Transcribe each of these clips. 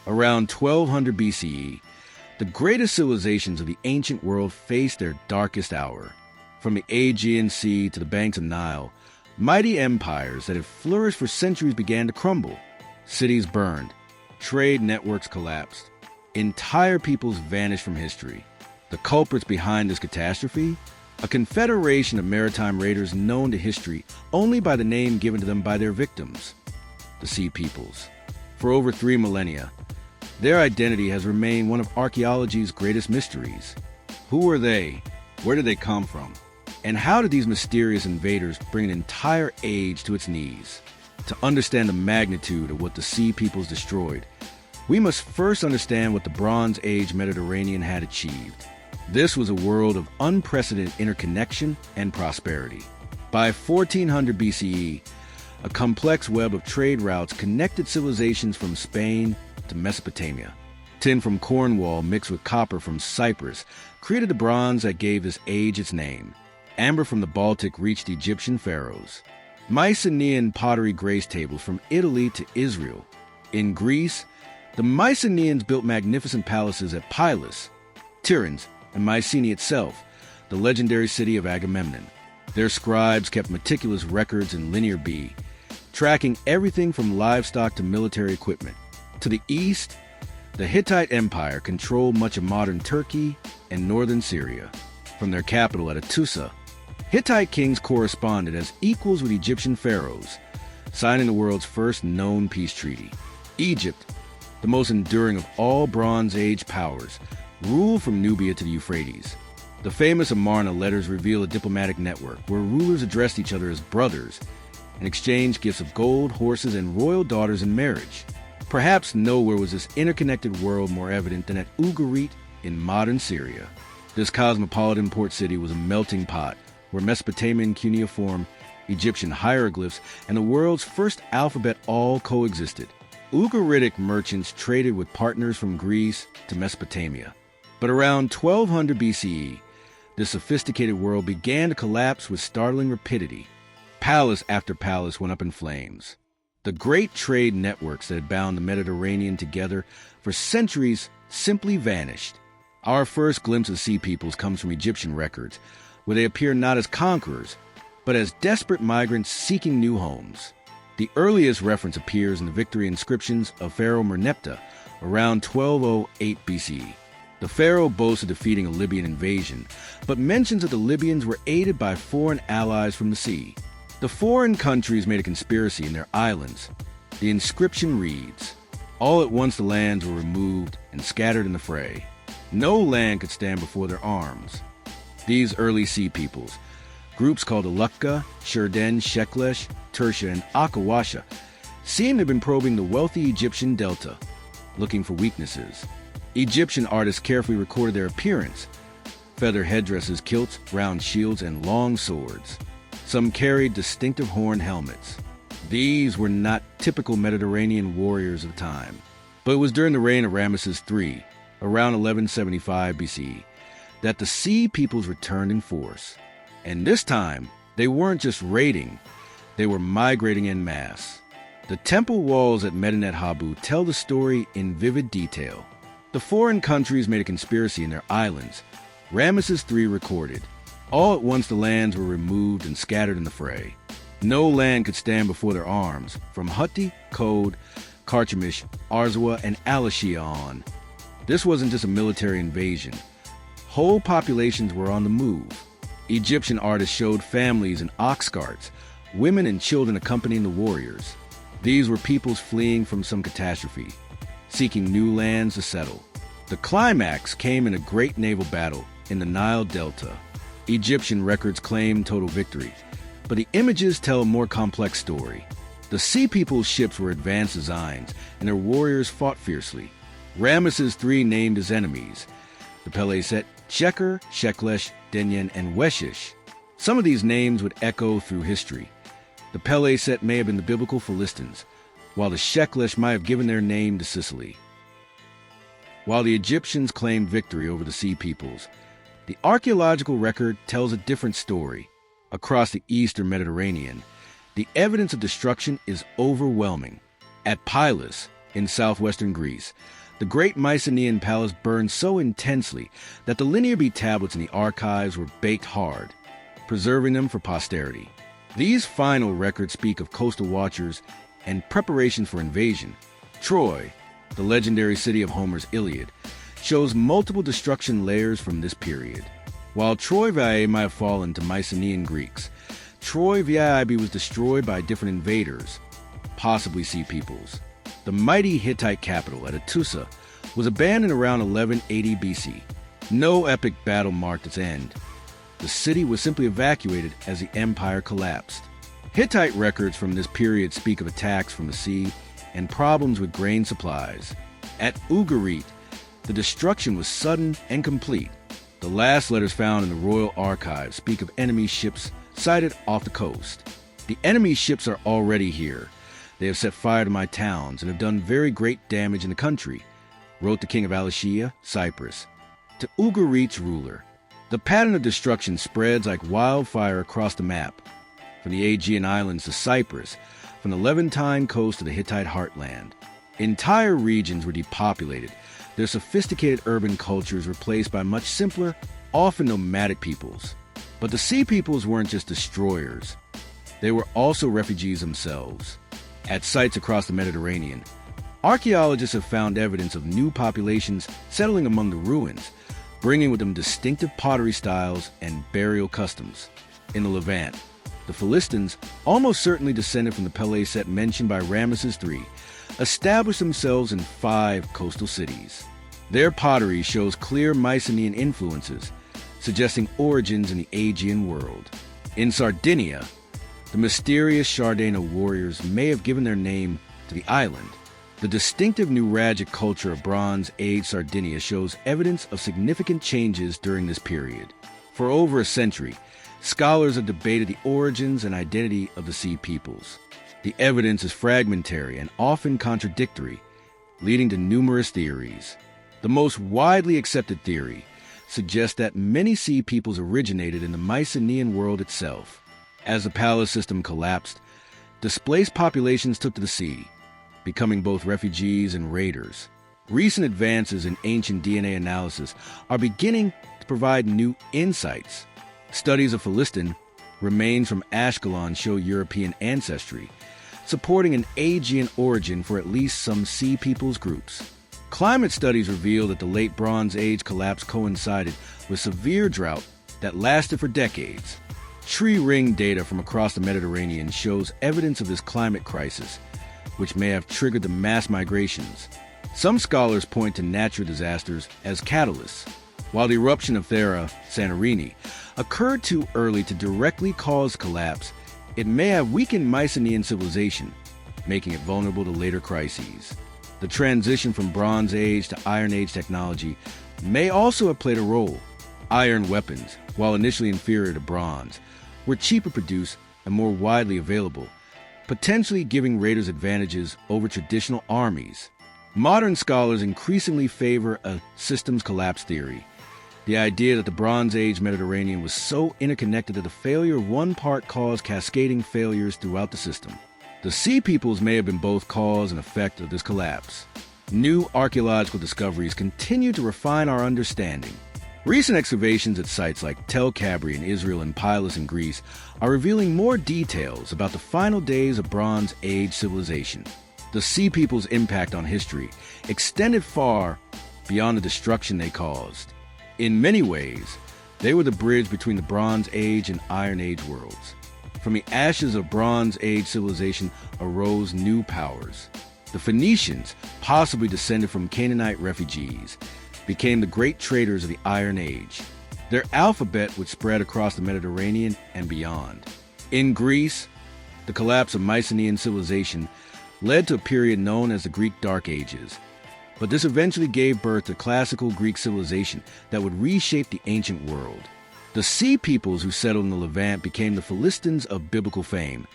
Around 1200 BCE, the greatest civilizations of the ancient world faced their darkest hour. From the Aegean Sea to the banks of Nile, mighty empires that had flourished for centuries began to crumble. Cities burned, trade networks collapsed, entire peoples vanished from history. The culprits behind this catastrophe? A confederation of maritime raiders known to history only by the name given to them by their victims, the Sea Peoples. For over 3 millennia, their identity has remained one of archaeology's greatest mysteries. Who were they? Where did they come from? And how did these mysterious invaders bring an entire age to its knees? To understand the magnitude of what the Sea Peoples destroyed, we must first understand what the Bronze Age Mediterranean had achieved. This was a world of unprecedented interconnection and prosperity. By 1400 BCE, a complex web of trade routes connected civilizations from Spain to Mesopotamia. Tin from Cornwall mixed with copper from Cyprus created the bronze that gave this age its name. Amber from the Baltic reached Egyptian pharaohs. Mycenaean pottery graced tables from Italy to Israel. In Greece, the Mycenaeans built magnificent palaces at Peleset, Tiryns, and Mycenae itself, the legendary city of Agamemnon. Their scribes kept meticulous records in Linear B, tracking everything from livestock to military equipment. To the east, the Hittite Empire controlled much of modern Turkey and northern Syria. From their capital at Atusa, Hittite kings corresponded as equals with Egyptian pharaohs, signing the world's first known peace treaty. Egypt, the most enduring of all Bronze Age powers, ruled from Nubia to the Euphrates. The famous Amarna letters reveal a diplomatic network where rulers addressed each other as brothers and exchanged gifts of gold, horses, and royal daughters in marriage. Perhaps nowhere was this interconnected world more evident than at Ugarit in modern Syria. This cosmopolitan port city was a melting pot where Mesopotamian cuneiform, Egyptian hieroglyphs, and the world's first alphabet all coexisted. Ugaritic merchants traded with partners from Greece to Mesopotamia. But around 1200 BCE, this sophisticated world began to collapse with startling rapidity. Palace after palace went up in flames. The great trade networks that had bound the Mediterranean together for centuries simply vanished. Our first glimpse of Sea Peoples comes from Egyptian records, where they appear not as conquerors, but as desperate migrants seeking new homes. The earliest reference appears in the victory inscriptions of Pharaoh Merneptah around 1208 BCE. The pharaoh boasts of defeating a Libyan invasion, but mentions that the Libyans were aided by foreign allies from the sea. The foreign countries made a conspiracy in their islands. The inscription reads, "All at once the lands were removed and scattered in the fray. No land could stand before their arms." These early Sea Peoples, groups called Alukka, Sherden, Sheklesh, Tertia, and Akawasha, seem to have been probing the wealthy Egyptian delta, looking for weaknesses. Egyptian artists carefully recorded their appearance: feather headdresses, kilts, round shields, and long swords. Some carried distinctive horned helmets. These were not typical Mediterranean warriors of the time. But it was during the reign of Ramesses III, around 1175 BCE, that the Sea Peoples returned in force. And this time, they weren't just raiding, they were migrating en masse. The temple walls at Medinet Habu tell the story in vivid detail. The foreign countries made a conspiracy in their islands. Ramesses III recorded, "All at once the lands were removed and scattered in the fray. No land could stand before their arms, from Hutti, Kode, Carchemish, Arzawa, and Alashia on." This wasn't just a military invasion. Whole populations were on the move. Egyptian artists showed families in ox carts, women and children accompanying the warriors. These were peoples fleeing from some catastrophe, seeking new lands to settle. The climax came in a great naval battle in the Nile Delta. Egyptian records claim total victory, but the images tell a more complex story. The Sea People's ships were advanced designs, and their warriors fought fiercely. Ramesses III named his enemies, the Peleset, Sheker, Sheklesh, Denyen, and Weshish. Some of these names would echo through history. The Peleset may have been the biblical Philistines, while the Sheklesh might have given their name to Sicily. While the Egyptians claimed victory over the Sea Peoples, the archaeological record tells a different story. Across the eastern Mediterranean, the evidence of destruction is overwhelming. At Peleset, in southwestern Greece, the great Mycenaean palace burned so intensely that the Linear B tablets in the archives were baked hard, preserving them for posterity. These final records speak of coastal watchers and preparations for invasion. Troy, the legendary city of Homer's Iliad, shows multiple destruction layers from this period. While Troy Vaiae might have fallen to Mycenaean Greeks, Troy Vaiae was destroyed by different invaders, possibly Sea Peoples. The mighty Hittite capital at Attusa was abandoned around 1180 BC. No epic battle marked its end. The city was simply evacuated as the empire collapsed. Hittite records from this period speak of attacks from the sea and problems with grain supplies. At Ugarit, the destruction was sudden and complete. The last letters found in the royal archives speak of enemy ships sighted off the coast. The enemy ships are already here. They have set fire to my towns and have done very great damage in the country, wrote the king of Alicia, Cyprus, to Ugarit's ruler. The pattern of destruction spreads like wildfire across the map, from the Aegean Islands to Cyprus, from the Levantine coast to the Hittite heartland. Entire regions were depopulated, their sophisticated urban cultures replaced by much simpler, often nomadic peoples. But the Sea Peoples weren't just destroyers. They were also refugees themselves. At sites across the Mediterranean, archaeologists have found evidence of new populations settling among the ruins, bringing with them distinctive pottery styles and burial customs. In the Levant, the Philistines, almost certainly descended from the Peleset mentioned by Ramesses III, established themselves in 5 coastal cities. Their pottery shows clear Mycenaean influences, suggesting origins in the Aegean world. In Sardinia, the mysterious Sherden warriors may have given their name to the island. The distinctive Nuragic culture of Bronze Age Sardinia shows evidence of significant changes during this period. For over a century, scholars have debated the origins and identity of the Sea Peoples. The evidence is fragmentary and often contradictory, leading to numerous theories. The most widely accepted theory suggests that many Sea Peoples originated in the Mycenaean world itself. As the palace system collapsed, displaced populations took to the sea, becoming both refugees and raiders. Recent advances in ancient DNA analysis are beginning to provide new insights. Studies of Philistin remains from Ashkelon show European ancestry, supporting an Aegean origin for at least some Sea Peoples groups. Climate studies reveal that the late Bronze Age collapse coincided with severe drought that lasted for decades. Tree ring data from across the Mediterranean shows evidence of this climate crisis, which may have triggered the mass migrations. Some scholars point to natural disasters as catalysts. While the eruption of Thera Santorini occurred too early to directly cause collapse, it may have weakened Mycenaean civilization, making it vulnerable to later crises. The transition from Bronze Age to Iron Age technology may also have played a role. Iron weapons, while initially inferior to bronze, were cheaper produced and more widely available, potentially giving raiders advantages over traditional armies. Modern scholars increasingly favor a systems collapse theory, the idea that the Bronze Age Mediterranean was so interconnected that the failure of one part caused cascading failures throughout the system. The Sea Peoples may have been both cause and effect of this collapse. New archaeological discoveries continue to refine our understanding. Recent excavations at sites like Tel Kabri in Israel and Peleset in Greece are revealing more details about the final days of Bronze Age civilization. The Sea Peoples' impact on history extended far beyond the destruction they caused. In many ways, they were the bridge between the Bronze Age and Iron Age worlds. From the ashes of Bronze Age civilization arose new powers. The Phoenicians, possibly descended from Canaanite refugees, became the great traders of the Iron Age. Their alphabet would spread across the Mediterranean and beyond. In Greece, the collapse of Mycenaean civilization led to a period known as the Greek Dark Ages. But this eventually gave birth to classical Greek civilization that would reshape the ancient world. The Sea Peoples who settled in the Levant became the Philistines of biblical fame,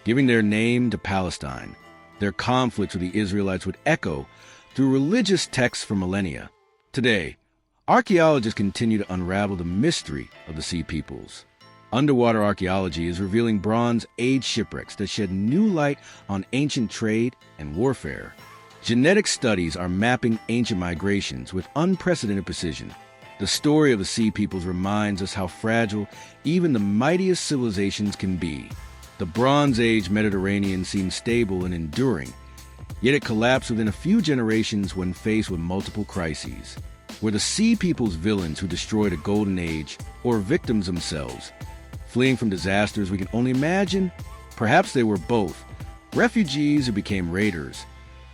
giving their name to Palestine. Their conflicts with the Israelites would echo through religious texts for millennia. Today, archaeologists continue to unravel the mystery of the Sea Peoples. Underwater archaeology is revealing Bronze Age shipwrecks that shed new light on ancient trade and warfare. Genetic studies are mapping ancient migrations with unprecedented precision. The story of the Sea Peoples reminds us how fragile even the mightiest civilizations can be. The Bronze Age Mediterranean seemed stable and enduring, yet it collapsed within a few generations when faced with multiple crises. Were the Sea Peoples villains who destroyed a golden age, or victims themselves? Fleeing from disasters we can only imagine? Perhaps they were both. Refugees who became raiders.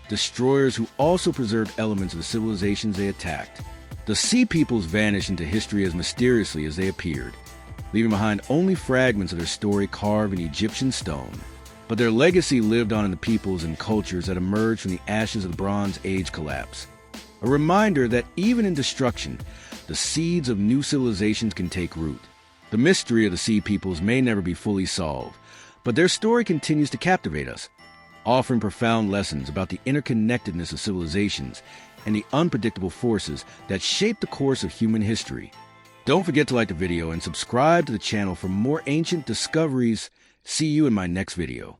Destroyers who also preserved elements of the civilizations they attacked. The Sea Peoples vanished into history as mysteriously as they appeared, leaving behind only fragments of their story carved in Egyptian stone. But their legacy lived on in the peoples and cultures that emerged from the ashes of the Bronze Age collapse. A reminder that even in destruction, the seeds of new civilizations can take root. The mystery of the Sea Peoples may never be fully solved, but their story continues to captivate us, offering profound lessons about the interconnectedness of civilizations and the unpredictable forces that shape the course of human history. Don't forget to like the video and subscribe to the channel for more ancient discoveries. See you in my next video.